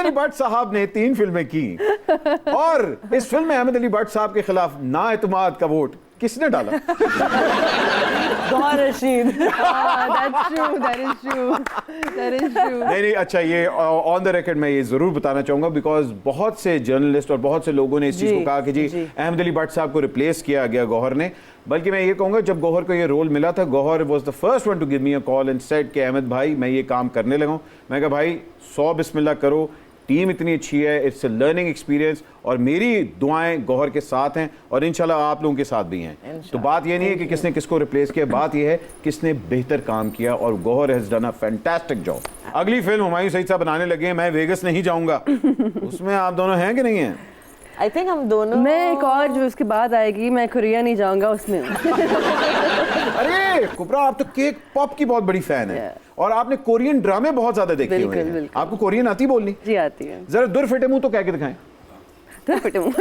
अली भट्ट साहब ने 3 फिल्में की और इस फिल्म में अहमद अली भट्ट साहब के खिलाफ नाएतमाद का वोट किसने डाला? Gauhar Rashid. That's true, that is true, that is true. नहीं, अच्छा, ये ऑन द रिकॉर्ड मैं ये जरूर बताना चाहूंगा बिकॉज बहुत से जर्नलिस्ट और बहुत से लोगों ने इस चीज को कहा कि जी अहमद अली भट्ट साहब को रिप्लेस किया गया गौहर ने। बल्कि मैं ये कहूंगा जब गौहर को ये रोल मिला था, Gauhar was the first one to give me a call and said कि अहमद भाई मैं ये काम करने लगा हूं। मैं कहा भाई 100 बिस्मिल्लाह करो, टीम इतनी अच्छी है, इट्स अ लर्निंग एक्सपीरियंस और मेरी दुआएं गौहर के साथ हैं और इंशाल्लाह आप लोगों के साथ भी हैं। तो बात ये नहीं है कि किसने किसको रिप्लेस किया, बात ये है किसने बेहतर काम किया और Gauhar has done a fantastic job. अगली फिल्म हुमायूं सईद साहब बनाने लगे हैं, मैं वेगस नहीं जाऊंगा, उसमें आप दोनों हैं कि नहीं हैं? आई थिंक हम दोनों। मैं एक और जो उसके बाद आएगी, मैं कोरिया नहीं जाऊंगा उसमें। अरे कुबरा, आप तो केक पॉप की बहुत बड़ी फैन है और आपने कोरियन ड्रामे बहुत ज्यादा देखे हुए हैं। आपको कोरियन आती बोलनी? जी आती है। जरा दुर फिटे मुंह तो कह के दिखाएं। दुर फिटे मुंह।